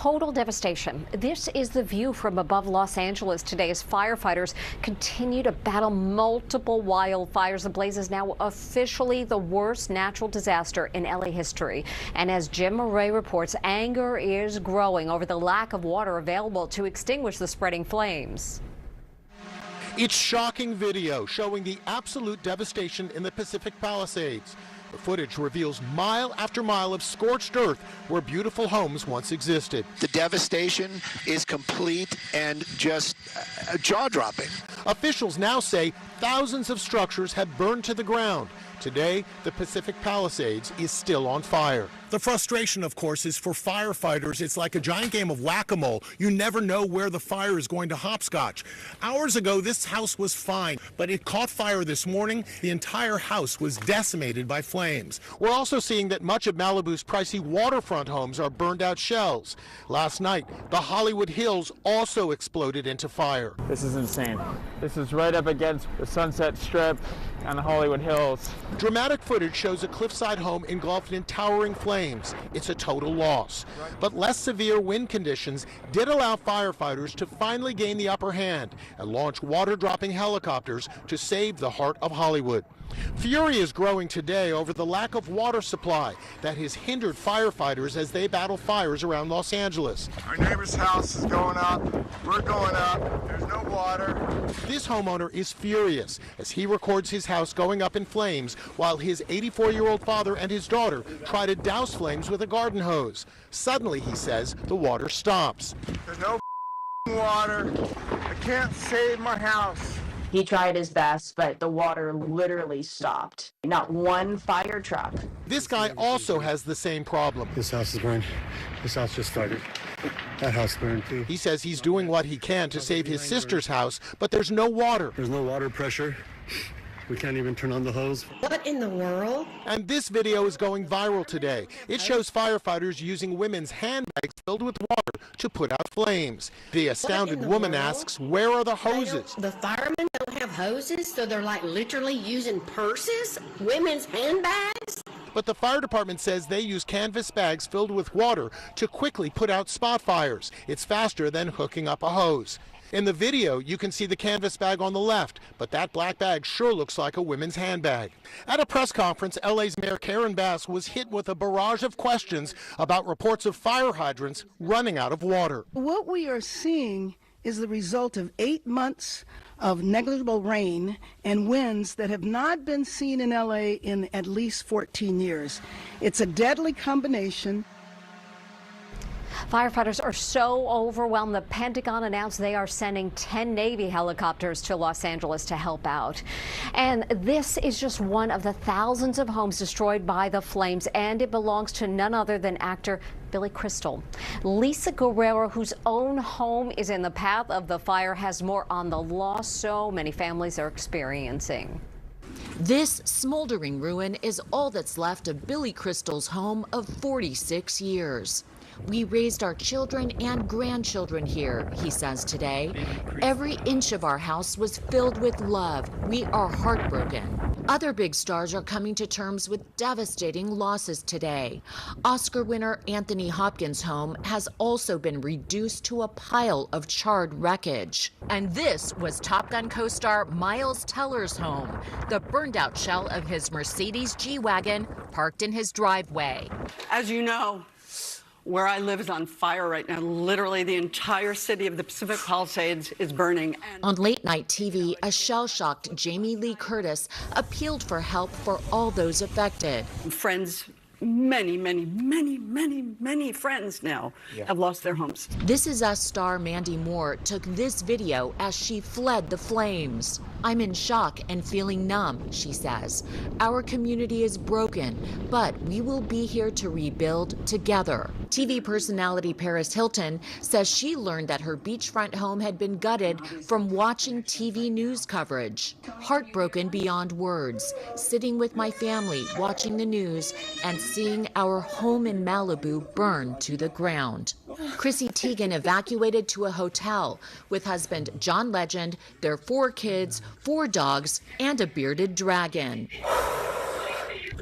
total devastation. This is the view from above Los Angeles today as firefighters continue to battle multiple wildfires. The blaze is now officially the worst natural disaster in LA history. And as Jim Murray reports, anger is growing over the lack of water available to extinguish the spreading flames. It's shocking video showing the absolute devastation in the Pacific Palisades. The footage reveals mile after mile of scorched earth where beautiful homes once existed. The devastation is complete and just jaw-dropping. Officials now say thousands of structures have burned to the ground. Today, the Pacific Palisades is still on fire. The frustration, of course, is for firefighters. It's like a giant game of whack-a-mole. You never know where the fire is going to hopscotch. Hours ago, this house was fine, but it caught fire this morning. The entire house was decimated by flames. We're also seeing that much of Malibu's pricey waterfront homes are burned out shells. Last night, the Hollywood Hills also exploded into fire. This is insane. This is right up against the Sunset Strip and the Hollywood Hills. Dramatic footage shows a cliffside home engulfed in towering flames. It's a total loss. But less severe wind conditions did allow firefighters to finally gain the upper hand and launch water-dropping helicopters to save the heart of Hollywood. Fury is growing today over the lack of water supply that has hindered firefighters as they battle fires around Los Angeles. Our neighbor's house is going up. We're going up. There's no water. This homeowner is furious as he records his house going up in flames while his 84-year-old father and his daughter try to douse flames with a garden hose. Suddenly, he says, the water stops. There's no water. I can't save my house. He tried his best, but the water literally stopped. Not one fire truck. This guy also has the same problem. This house is burned. This house just started. That house burned too. He says he's doing what he can to save his sister's house, but there's no water. There's no water pressure. We can't even turn on the hose. What in the world? And this video is going viral today. It shows firefighters using women's handbags filled with water to put out flames. The astounded woman asks, where are the hoses? The firemen don't have hoses, so they're like literally using purses? Women's handbags? But the fire department says they use canvas bags filled with water to quickly put out spot fires. It's faster than hooking up a hose. In the video, you can see the canvas bag on the left, but that black bag sure looks like a women's handbag. At a press conference, LA's Mayor Karen Bass was hit with a barrage of questions about reports of fire hydrants running out of water. What we are seeing is the result of 8 months of negligible rain and winds that have not been seen in LA in at least 14 years. It's a deadly combination. Firefighters are so overwhelmed, the Pentagon announced they are sending 10 Navy helicopters to Los Angeles to help out. And this is just one of the thousands of homes destroyed by the flames, and it belongs to none other than actor Billy Crystal. Lisa Guerrero, whose own home is in the path of the fire, has more on the loss so many families are experiencing. This smoldering ruin is all that's left of Billy Crystal's home of 46 years. We raised our children and grandchildren here, he says today. Every inch of our house was filled with love. We are heartbroken. Other big stars are coming to terms with devastating losses today. Oscar winner Anthony Hopkins' home has also been reduced to a pile of charred wreckage. And this was Top Gun co-star Miles Teller's home, the burned out shell of his Mercedes G-Wagon parked in his driveway. As you know, where I live is on fire right now. Literally, the entire city of the Pacific Palisades is burning. On late-night TV, a shell-shocked Jamie Lee Curtis appealed for help for all those affected. Friends, many friends now have lost their homes. This Is Us star Mandy Moore took this video as she fled the flames. I'm in shock and feeling numb, she says. Our community is broken, but we will be here to rebuild together. TV personality Paris Hilton says she learned that her beachfront home had been gutted from watching TV news coverage. Heartbroken beyond words, sitting with my family, watching the news, and seeing our home in Malibu burn to the ground. Chrissy Teigen evacuated to a hotel with husband John Legend, their 4 kids, 4 dogs, and a bearded dragon.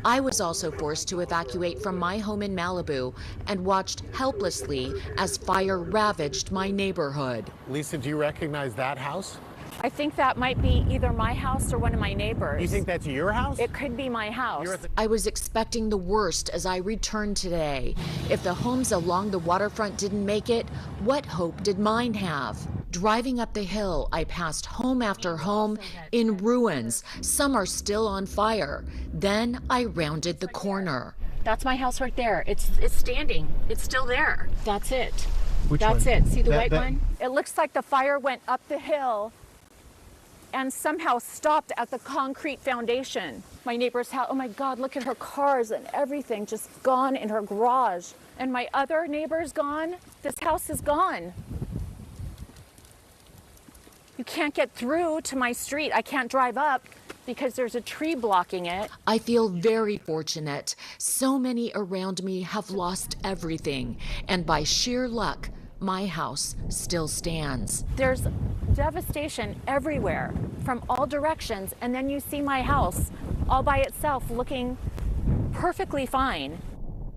I was also forced to evacuate from my home in Malibu and watched helplessly as fire ravaged my neighborhood. Lisa, do you recognize that house? I think that might be either my house or one of my neighbors. You think that's your house? It could be my house. I was expecting the worst as I returned today. If the homes along the waterfront didn't make it, what hope did mine have? Driving up the hill, I passed home after home in ruins. Some are still on fire. Then I rounded the corner. That's my house right there. It's standing. It's still there. That's it. That's one? it. See the white one? It looks like the fire went up the hill and somehow stopped at the concrete foundation. My neighbor's house, oh my God, look at her cars and everything just gone in her garage. And my other neighbor's gone. This house is gone. You can't get through to my street. I can't drive up because there's a tree blocking it. I feel very fortunate. So many around me have lost everything, and by sheer luck, my house still stands. There's devastation everywhere from all directions, and then you see my house all by itself looking perfectly fine.